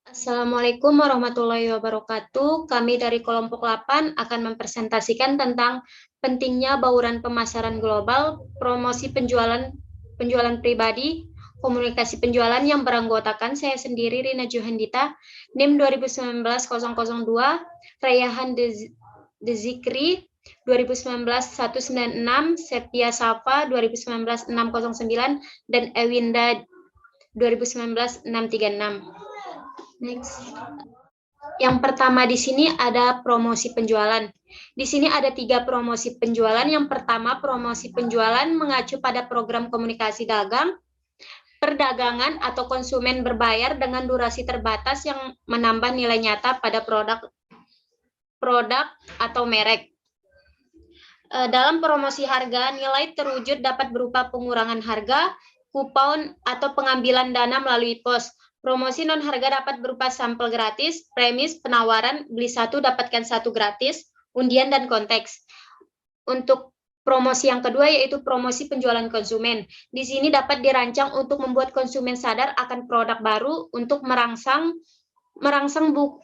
Assalamualaikum warahmatullahi wabarakatuh. Kami dari kelompok 8 akan mempresentasikan tentang pentingnya bauran pemasaran global, promosi penjualan pribadi, komunikasi penjualan yang beranggotakan saya sendiri Rina Juhandita, NIM 2019-002, Raihan Dezikri 2019-196, Sepia Safa 2019-609, dan Ewinda 2019-636. Next. Yang pertama di sini ada promosi penjualan. Di sini ada 3 promosi penjualan. Yang pertama, promosi penjualan mengacu pada program komunikasi dagang, perdagangan atau konsumen berbayar dengan durasi terbatas yang menambah nilai nyata pada produk atau merek. Dalam promosi harga, nilai terwujud dapat berupa pengurangan harga, kupon, atau pengambilan dana melalui pos. Promosi non-harga dapat berupa sampel gratis, premis, penawaran, beli satu dapatkan satu gratis, undian, dan konteks. Untuk promosi yang kedua yaitu promosi penjualan konsumen. Di sini dapat dirancang untuk membuat konsumen sadar akan produk baru untuk merangsang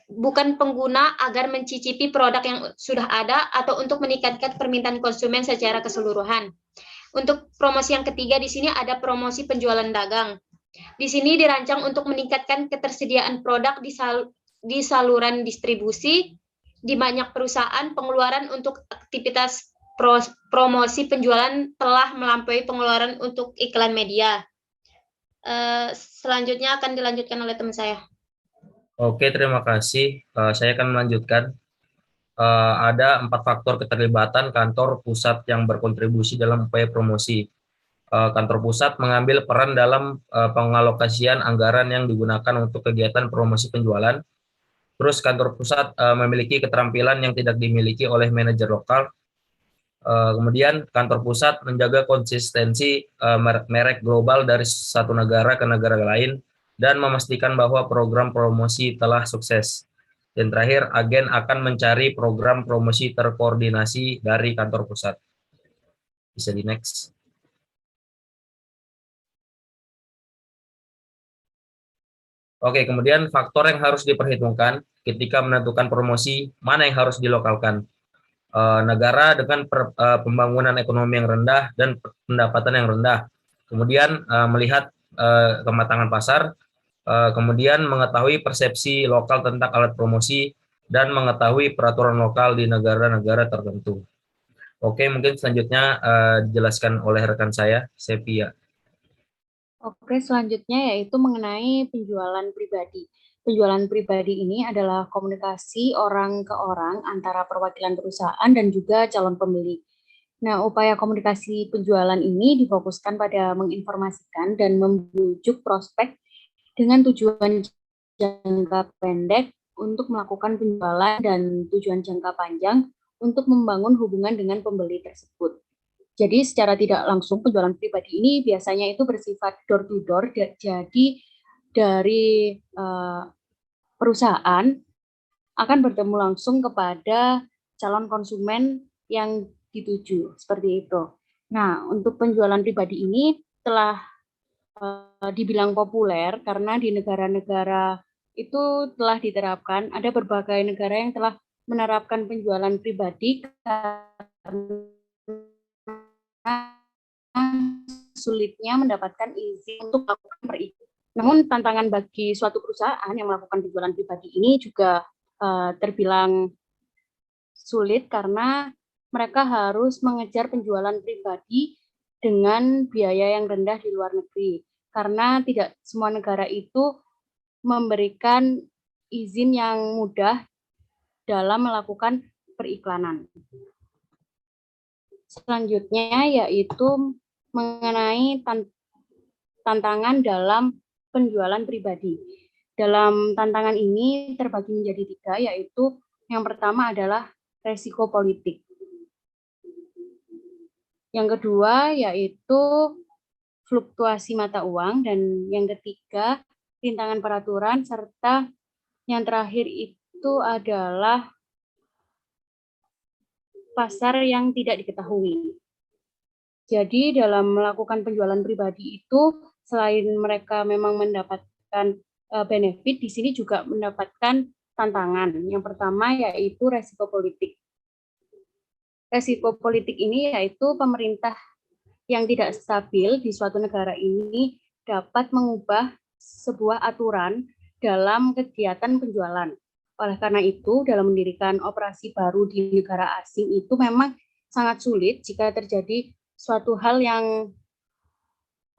bukan pengguna agar mencicipi produk yang sudah ada atau untuk meningkatkan permintaan konsumen secara keseluruhan. Untuk promosi yang ketiga di sini ada promosi penjualan dagang. Di sini dirancang untuk meningkatkan ketersediaan produk di saluran distribusi, di banyak perusahaan pengeluaran untuk aktivitas promosi penjualan telah melampaui pengeluaran untuk iklan media. Selanjutnya akan dilanjutkan oleh teman saya. Oke, terima kasih. Saya akan melanjutkan. Ada 4 faktor keterlibatan kantor pusat yang berkontribusi dalam upaya promosi. Kantor pusat mengambil peran dalam pengalokasian anggaran yang digunakan untuk kegiatan promosi penjualan. Terus kantor pusat memiliki keterampilan yang tidak dimiliki oleh manajer lokal. Kemudian kantor pusat menjaga konsistensi merek global dari satu negara ke negara lain dan memastikan bahwa program promosi telah sukses. Dan terakhir, agen akan mencari program promosi terkoordinasi dari kantor pusat. Bisa di next. Oke, kemudian faktor yang harus diperhitungkan ketika menentukan promosi, mana yang harus dilokalkan. Negara dengan pembangunan ekonomi yang rendah dan pendapatan yang rendah. Kemudian melihat kematangan pasar, kemudian mengetahui persepsi lokal tentang alat promosi, dan mengetahui peraturan lokal di negara-negara tertentu. Oke, mungkin selanjutnya dijelaskan oleh rekan saya, Sepia. Oke, selanjutnya yaitu mengenai penjualan pribadi. Penjualan pribadi ini adalah komunikasi orang ke orang antara perwakilan perusahaan dan juga calon pembeli. Nah, upaya komunikasi penjualan ini difokuskan pada menginformasikan dan membujuk prospek dengan tujuan jangka pendek untuk melakukan penjualan dan tujuan jangka panjang untuk membangun hubungan dengan pembeli tersebut. Jadi secara tidak langsung penjualan pribadi ini biasanya itu bersifat door to door. Jadi dari perusahaan akan bertemu langsung kepada calon konsumen yang dituju, seperti itu. Nah, untuk penjualan pribadi ini telah dibilang populer karena di negara-negara itu telah diterapkan. Ada berbagai negara yang telah menerapkan penjualan pribadi karena sulitnya mendapatkan izin untuk melakukan periklan. Namun tantangan bagi suatu perusahaan yang melakukan penjualan pribadi ini juga terbilang sulit karena mereka harus mengejar penjualan pribadi dengan biaya yang rendah di luar negeri. Karena tidak semua negara itu memberikan izin yang mudah dalam melakukan periklanan. Selanjutnya yaitu mengenai tantangan dalam penjualan pribadi. Dalam tantangan ini terbagi menjadi 3, yaitu yang pertama adalah resiko politik. Yang kedua yaitu fluktuasi mata uang, dan yang ketiga rintangan peraturan, serta yang terakhir itu adalah pasar yang tidak diketahui. Jadi dalam melakukan penjualan pribadi itu, selain mereka memang mendapatkan benefit, di sini juga mendapatkan tantangan. Yang pertama yaitu resiko politik. Resiko politik ini yaitu pemerintah yang tidak stabil di suatu negara ini dapat mengubah sebuah aturan dalam kegiatan penjualan. Oleh karena itu, dalam mendirikan operasi baru di negara asing itu memang sangat sulit jika terjadi suatu hal yang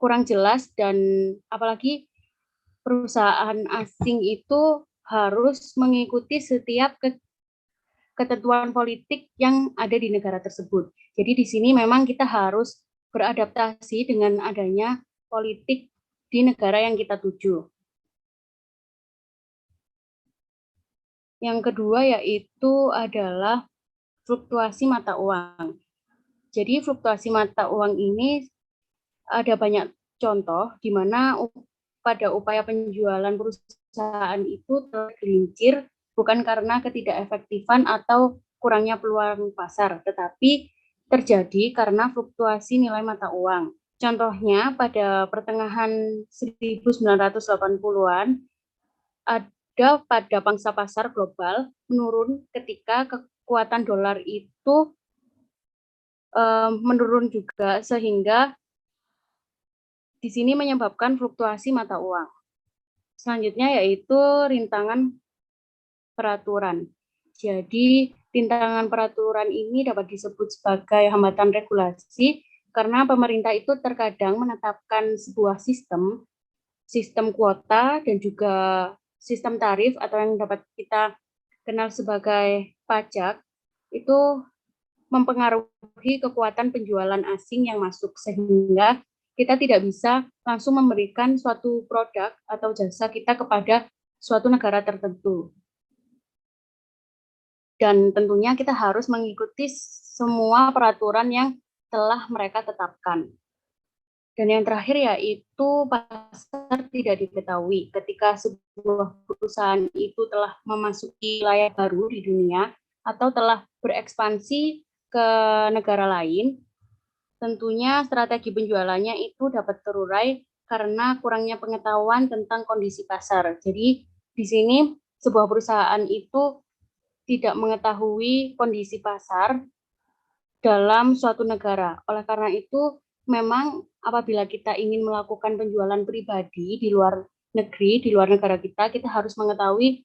kurang jelas, dan apalagi perusahaan asing itu harus mengikuti setiap ketentuan politik yang ada di negara tersebut. Jadi di sini memang kita harus beradaptasi dengan adanya politik di negara yang kita tuju. Yang kedua yaitu adalah fluktuasi mata uang. Jadi fluktuasi mata uang ini ada banyak contoh di mana pada upaya penjualan perusahaan itu tergelincir bukan karena ketidakefektifan atau kurangnya peluang pasar, tetapi terjadi karena fluktuasi nilai mata uang. Contohnya pada pertengahan 1980-an ada pada pangsa pasar global menurun ketika kekuatan dolar itu menurun juga, sehingga di sini menyebabkan fluktuasi mata uang. Selanjutnya yaitu rintangan peraturan. Jadi rintangan peraturan ini dapat disebut sebagai hambatan regulasi karena pemerintah itu terkadang menetapkan sebuah sistem kuota dan juga sistem tarif atau yang dapat kita kenal sebagai pajak, itu mempengaruhi kekuatan penjualan asing yang masuk, sehingga kita tidak bisa langsung memberikan suatu produk atau jasa kita kepada suatu negara tertentu. Dan tentunya kita harus mengikuti semua peraturan yang telah mereka tetapkan. Dan yang terakhir yaitu pasar tidak diketahui. Ketika sebuah perusahaan itu telah memasuki wilayah baru di dunia atau telah berekspansi ke negara lain, tentunya strategi penjualannya itu dapat terurai karena kurangnya pengetahuan tentang kondisi pasar. Jadi di sini sebuah perusahaan itu tidak mengetahui kondisi pasar dalam suatu negara. Oleh karena itu, memang apabila kita ingin melakukan penjualan pribadi di luar negeri, di luar negara kita harus mengetahui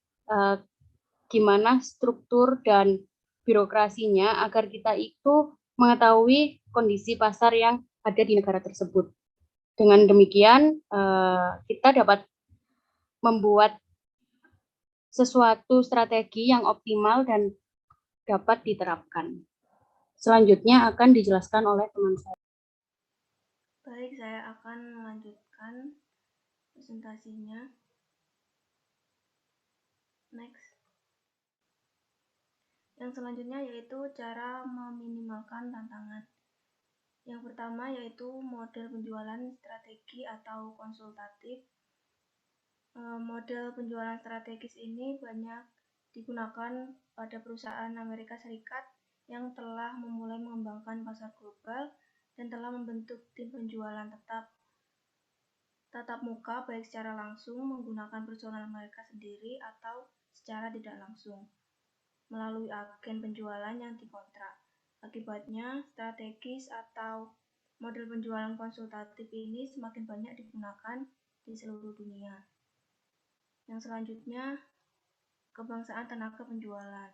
gimana struktur dan birokrasinya agar kita itu mengetahui kondisi pasar yang ada di negara tersebut. Dengan demikian, kita dapat membuat sesuatu strategi yang optimal dan dapat diterapkan. Selanjutnya akan dijelaskan oleh teman saya. Baik, saya akan melanjutkan presentasinya. Next. Yang selanjutnya yaitu cara meminimalkan tantangan. Yang pertama yaitu model penjualan strategi atau konsultatif. Model penjualan strategis ini banyak digunakan pada perusahaan Amerika Serikat yang telah memulai mengembangkan pasar global dan telah membentuk tim penjualan tatap muka baik secara langsung menggunakan personal mereka sendiri atau secara tidak langsung melalui agen penjualan yang dikontrak. Akibatnya, strategis atau model penjualan konsultatif ini semakin banyak digunakan di seluruh dunia. Yang selanjutnya, kebangsaan tenaga penjualan.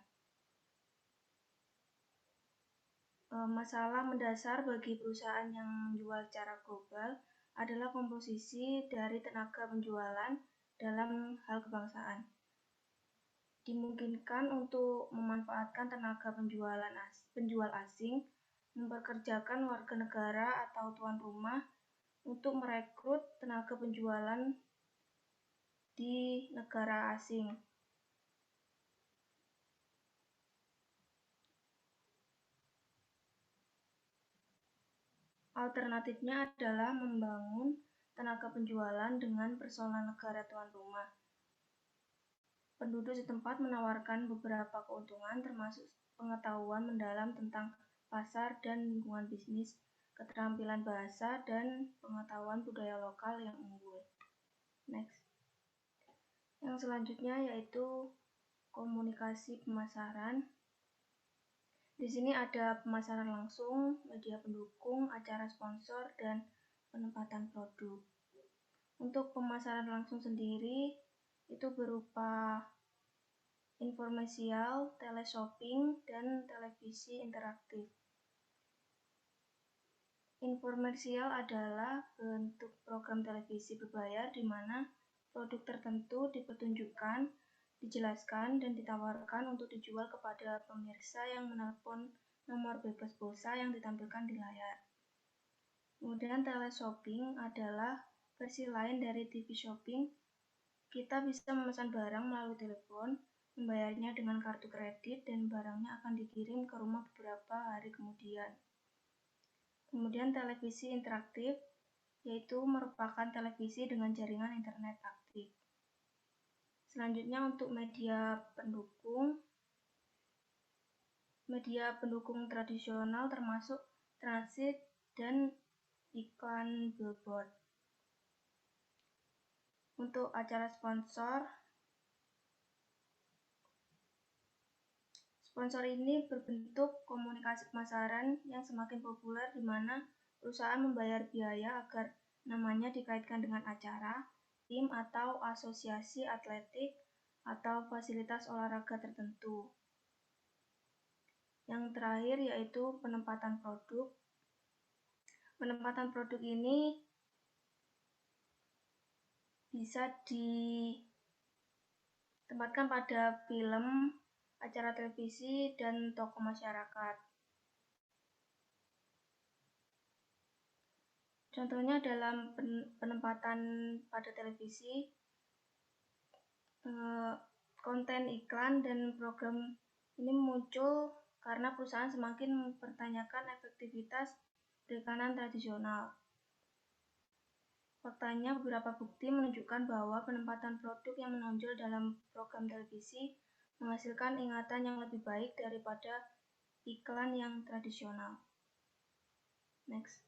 Masalah mendasar bagi perusahaan yang menjual secara global adalah komposisi dari tenaga penjualan dalam hal kebangsaan. Dimungkinkan untuk memanfaatkan tenaga penjual asing, mempekerjakan warga negara atau tuan rumah untuk merekrut tenaga penjualan di negara asing. Alternatifnya adalah membangun tenaga penjualan dengan personal negara tuan rumah. Penduduk setempat menawarkan beberapa keuntungan termasuk pengetahuan mendalam tentang pasar dan lingkungan bisnis, keterampilan bahasa, dan pengetahuan budaya lokal yang unggul. Next. Yang selanjutnya yaitu komunikasi pemasaran. Di sini ada pemasaran langsung, media pendukung, acara sponsor, dan penempatan produk. Untuk pemasaran langsung sendiri itu berupa informasial, teleshopping, dan televisi interaktif. Informasial adalah bentuk program televisi berbayar di mana produk tertentu dipertunjukkan, dijelaskan, dan ditawarkan untuk dijual kepada pemirsa yang menelpon nomor bebas pulsa yang ditampilkan di layar. Kemudian teleshopping adalah versi lain dari TV shopping. Kita bisa memesan barang melalui telepon, membayarnya dengan kartu kredit, dan barangnya akan dikirim ke rumah beberapa hari kemudian. Kemudian televisi interaktif, yaitu merupakan televisi dengan jaringan internet aktif. Selanjutnya untuk media pendukung tradisional termasuk transit dan iklan billboard. Untuk acara sponsor ini berbentuk komunikasi pemasaran yang semakin populer di mana perusahaan membayar biaya agar namanya dikaitkan dengan acara, tim atau asosiasi atletik atau fasilitas olahraga tertentu. Yang terakhir yaitu penempatan produk. Penempatan produk ini bisa ditempatkan pada film, acara televisi, dan tokoh masyarakat. Contohnya dalam penempatan pada televisi, konten iklan dan program ini muncul karena perusahaan semakin mempertanyakan efektivitas perikanan tradisional. Faktanya, beberapa bukti menunjukkan bahwa penempatan produk yang menonjol dalam program televisi menghasilkan ingatan yang lebih baik daripada iklan yang tradisional. Next.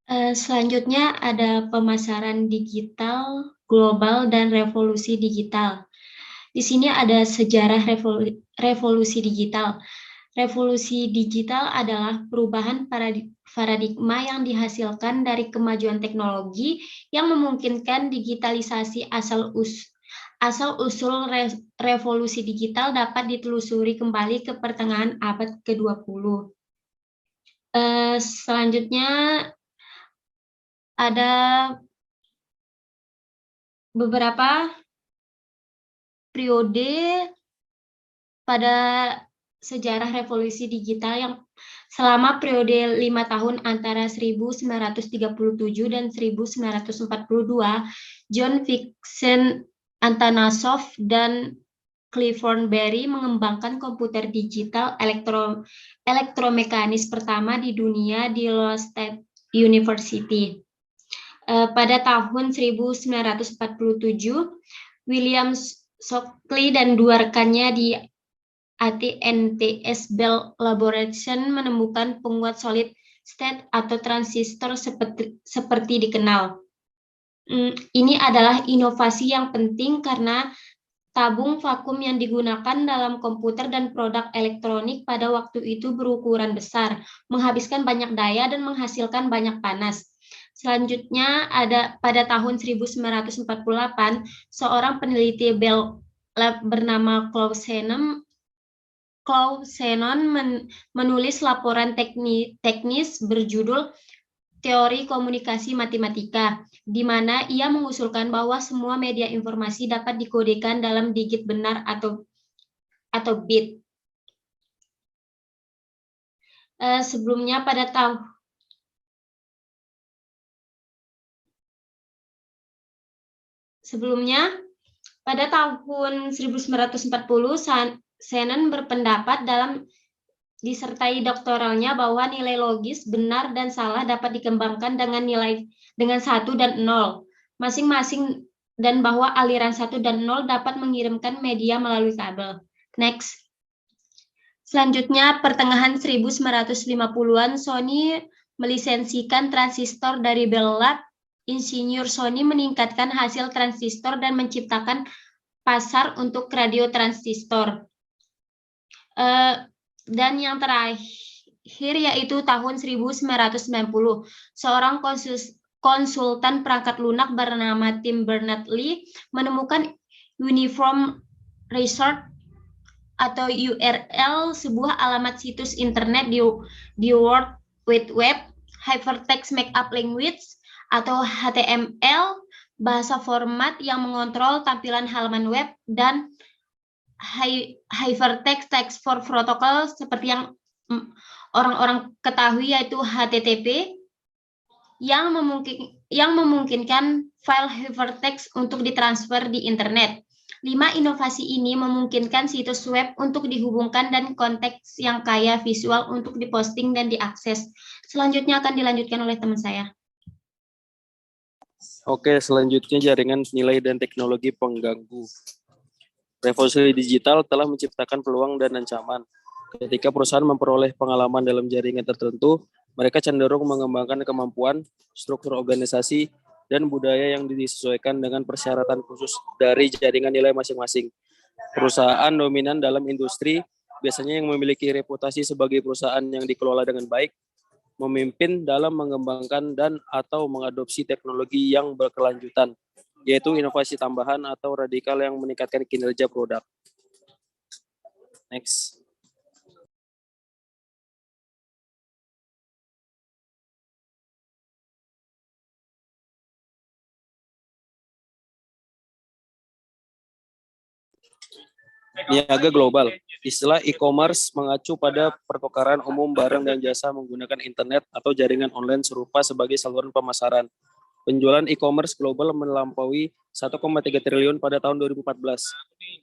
Selanjutnya ada pemasaran digital, global, dan revolusi digital. Di sini ada sejarah revolusi digital. Revolusi digital adalah perubahan paradigma yang dihasilkan dari kemajuan teknologi yang memungkinkan digitalisasi. Asal-usul revolusi digital dapat ditelusuri kembali ke pertengahan abad ke-20. Selanjutnya ada beberapa periode pada sejarah revolusi digital yang selama periode 5 tahun antara 1937 dan 1942, John Vincent Atanasoff dan Clifford Berry mengembangkan komputer digital elektromekanis pertama di dunia di Iowa State University. Pada tahun 1947, William Shockley dan dua rekannya di AT&T Bell Laboratories menemukan penguat solid state atau transistor seperti dikenal. Ini adalah inovasi yang penting karena tabung vakum yang digunakan dalam komputer dan produk elektronik pada waktu itu berukuran besar, menghabiskan banyak daya dan menghasilkan banyak panas. Selanjutnya ada pada tahun 1948, seorang peneliti Bell Lab bernama Claude Shannon menulis laporan teknis berjudul Teori Komunikasi Matematika, di mana ia mengusulkan bahwa semua media informasi dapat dikodekan dalam digit benar atau bit. Sebelumnya pada tahun 1940, Shannon berpendapat dalam disertai doktoralnya bahwa nilai logis benar dan salah dapat dikembangkan dengan 1 dan 0 masing-masing dan bahwa aliran 1 dan 0 dapat mengirimkan media melalui kabel. Next. Selanjutnya, pertengahan 1950-an, Sony melisensikan transistor dari Bell Lab. Insinyur Sony meningkatkan hasil transistor dan menciptakan pasar untuk radio transistor. Dan yang terakhir yaitu tahun 1990, seorang konsultan perangkat lunak bernama Tim Berners-Lee menemukan Uniform Resort atau URL, sebuah alamat situs internet di World Wide Web, Hypertext Markup Language atau HTML, bahasa format yang mengontrol tampilan halaman web, dan Hypertext Text for Protocol seperti yang orang-orang ketahui yaitu HTTP, yang memungkinkan file hypertext untuk ditransfer di internet. 5 inovasi ini memungkinkan situs web untuk dihubungkan dan konteks yang kaya visual untuk diposting dan diakses. Selanjutnya akan dilanjutkan oleh teman saya. Oke, selanjutnya jaringan nilai dan teknologi pengganggu. Revolusi digital telah menciptakan peluang dan ancaman. Ketika perusahaan memperoleh pengalaman dalam jaringan tertentu, mereka cenderung mengembangkan kemampuan, struktur organisasi, dan budaya yang disesuaikan dengan persyaratan khusus dari jaringan nilai masing-masing. Perusahaan dominan dalam industri biasanya yang memiliki reputasi sebagai perusahaan yang dikelola dengan baik, memimpin dalam mengembangkan dan atau mengadopsi teknologi yang berkelanjutan, yaitu inovasi tambahan atau radikal yang meningkatkan kinerja produk. Next. Niaga global. Istilah e-commerce mengacu pada pertukaran umum barang dan jasa menggunakan internet atau jaringan online serupa sebagai saluran pemasaran. Penjualan e-commerce global melampaui 1,3 triliun pada tahun 2014.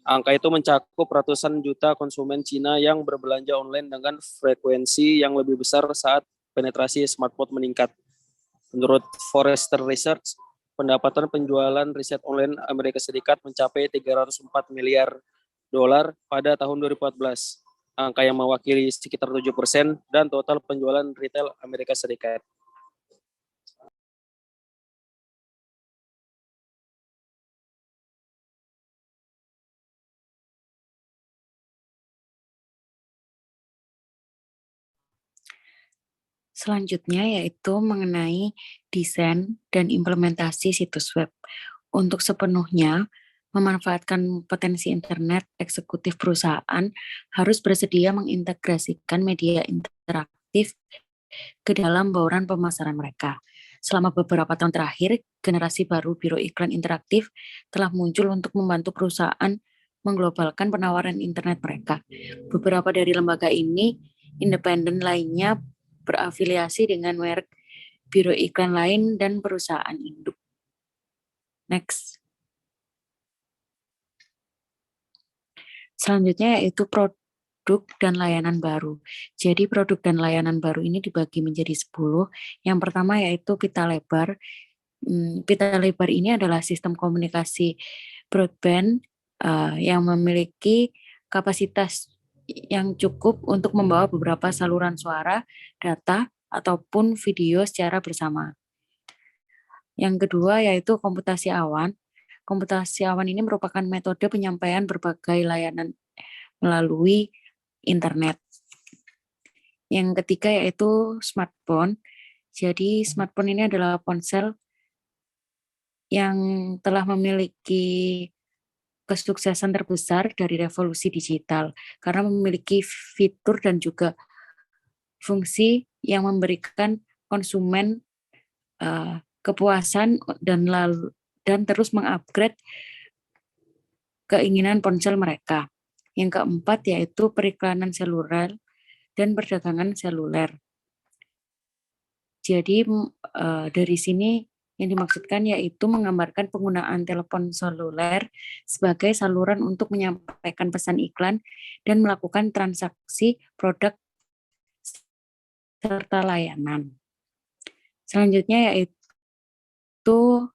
Angka itu mencakup ratusan juta konsumen Cina yang berbelanja online dengan frekuensi yang lebih besar saat penetrasi smartphone meningkat. Menurut Forrester Research, pendapatan penjualan riset online Amerika Serikat mencapai 304 miliar dolar pada tahun 2014, angka yang mewakili sekitar 7% dan total penjualan retail Amerika Serikat. Selanjutnya yaitu mengenai desain dan implementasi situs web. Untuk sepenuhnya memanfaatkan potensi internet, eksekutif perusahaan harus bersedia mengintegrasikan media interaktif ke dalam bauran pemasaran mereka. Selama beberapa tahun terakhir, generasi baru biro iklan interaktif telah muncul untuk membantu perusahaan mengglobalkan penawaran internet mereka. Beberapa dari lembaga ini independen lainnya berafiliasi dengan merek biro iklan lain dan perusahaan induk. Next. Selanjutnya yaitu produk dan layanan baru. Jadi produk dan layanan baru ini dibagi menjadi 10. Yang pertama yaitu pita lebar. Pita lebar ini adalah sistem komunikasi broadband yang memiliki kapasitas yang cukup untuk membawa beberapa saluran suara, data, ataupun video secara bersama. Yang kedua yaitu komputasi awan. Komputasi awan ini merupakan metode penyampaian berbagai layanan melalui internet. Yang ketiga yaitu smartphone. Jadi smartphone ini adalah ponsel yang telah memiliki kesuksesan terbesar dari revolusi digital karena memiliki fitur dan juga fungsi yang memberikan konsumen kepuasan dan terus mengupgrade keinginan ponsel mereka. Yang keempat yaitu periklanan seluler dan perdagangan seluler. Jadi dari sini yang dimaksudkan yaitu menggambarkan penggunaan telepon seluler sebagai saluran untuk menyampaikan pesan iklan dan melakukan transaksi produk serta layanan. Selanjutnya yaitu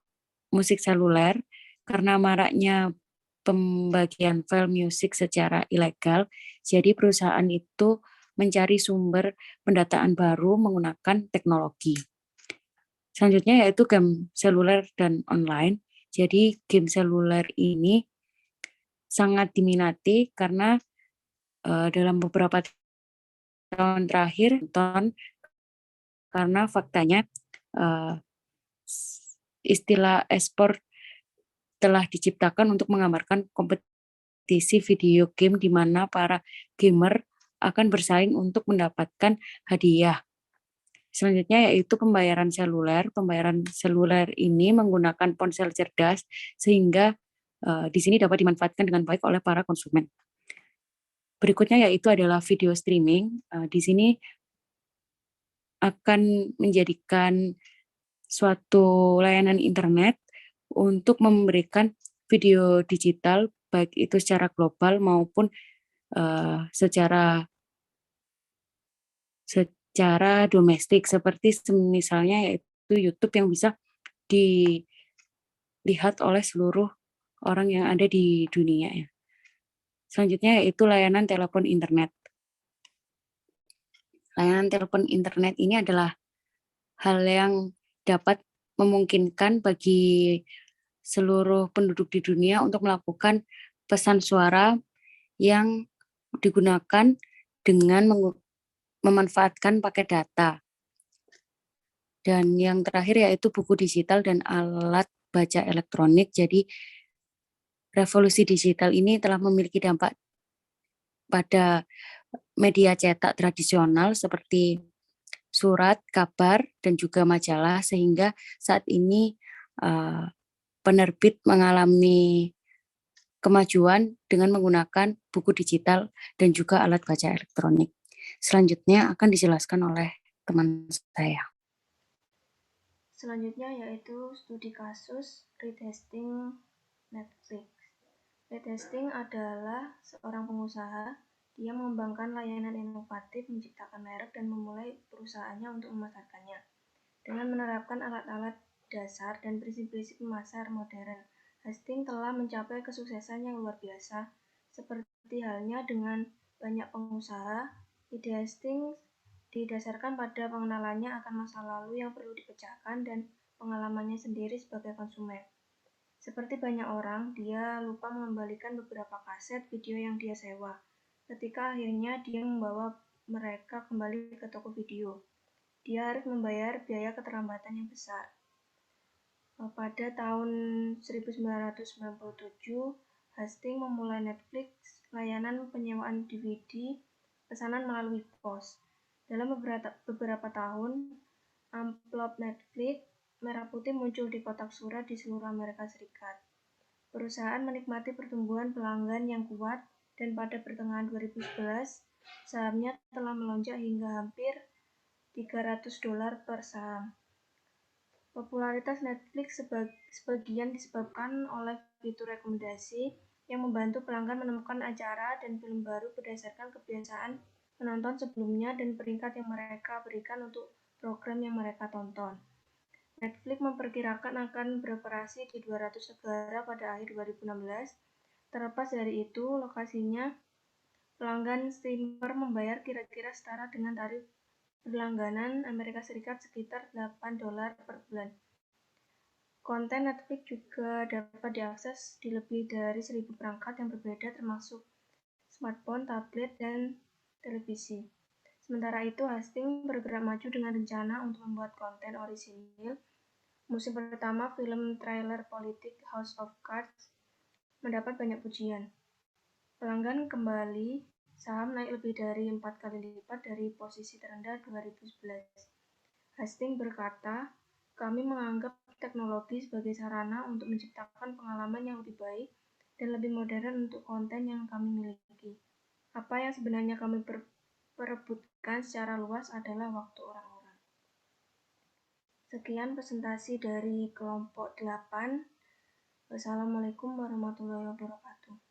musik seluler. Karena maraknya pembagian file musik secara ilegal, jadi perusahaan itu mencari sumber pendataan baru menggunakan teknologi. Selanjutnya yaitu game seluler dan online. Jadi game seluler ini sangat diminati karena dalam beberapa tahun terakhir karena faktanya istilah e-sport telah diciptakan untuk menggambarkan kompetisi video game di mana para gamer akan bersaing untuk mendapatkan hadiah. Selanjutnya yaitu pembayaran seluler. Pembayaran seluler ini menggunakan ponsel cerdas sehingga di sini dapat dimanfaatkan dengan baik oleh para konsumen. Berikutnya yaitu adalah video streaming. Di sini akan menjadikan suatu layanan internet untuk memberikan video digital baik itu secara global maupun secara domestik, seperti misalnya yaitu YouTube yang bisa dilihat oleh seluruh orang yang ada di dunia ya. Selanjutnya yaitu layanan telepon internet. Layanan telepon internet ini adalah hal yang dapat memungkinkan bagi seluruh penduduk di dunia untuk melakukan pesan suara yang digunakan dengan memanfaatkan paket data. Dan yang terakhir yaitu buku digital dan alat baca elektronik. Jadi revolusi digital ini telah memiliki dampak pada media cetak tradisional seperti surat, kabar, dan juga majalah, sehingga saat ini penerbit mengalami kemajuan dengan menggunakan buku digital dan juga alat baca elektronik. Selanjutnya akan dijelaskan oleh teman saya. Selanjutnya yaitu studi kasus retesting Netflix. Retesting adalah seorang pengusaha. Dia mengembangkan layanan inovatif, menciptakan merek, dan memulai perusahaannya untuk memasarkannya. Dengan menerapkan alat-alat dasar dan prinsip-prinsip pemasar modern, Hastings telah mencapai kesuksesan yang luar biasa. Seperti halnya dengan banyak pengusaha, ide Hastings didasarkan pada pengenalannya akan masa lalu yang perlu dipecahkan dan pengalamannya sendiri sebagai konsumen. Seperti banyak orang, dia lupa mengembalikan beberapa kaset video yang dia sewa. Ketika akhirnya dia membawa mereka kembali ke toko video, dia harus membayar biaya keterlambatan yang besar. Pada tahun 1997, Hastings memulai Netflix, layanan penyewaan DVD pesanan melalui pos. Dalam beberapa tahun, amplop Netflix merah putih muncul di kotak surat di seluruh Amerika Serikat. Perusahaan menikmati pertumbuhan pelanggan yang kuat, dan pada pertengahan 2011, sahamnya telah melonjak hingga hampir $300 per saham. Popularitas Netflix sebagian disebabkan oleh fitur rekomendasi yang membantu pelanggan menemukan acara dan film baru berdasarkan kebiasaan menonton sebelumnya dan peringkat yang mereka berikan untuk program yang mereka tonton. Netflix memperkirakan akan beroperasi di 200 negara pada akhir 2016. Terlepas dari itu, lokasinya, pelanggan streamer membayar kira-kira setara dengan tarif berlangganan Amerika Serikat sekitar $8 per bulan. Konten Netflix juga dapat diakses di lebih dari 1.000 perangkat yang berbeda termasuk smartphone, tablet, dan televisi. Sementara itu, Hastings bergerak maju dengan rencana untuk membuat konten orisinil. Musim pertama film trailer politik House of Cards mendapat banyak pujian. Pelanggan kembali, saham naik lebih dari 4 kali lipat dari posisi terendah 2011. Hastings berkata, "Kami menganggap teknologi sebagai sarana untuk menciptakan pengalaman yang lebih baik dan lebih modern untuk konten yang kami miliki. Apa yang sebenarnya kami perebutkan secara luas adalah waktu orang-orang." Sekian presentasi dari kelompok 8. Wassalamualaikum warahmatullahi wabarakatuh.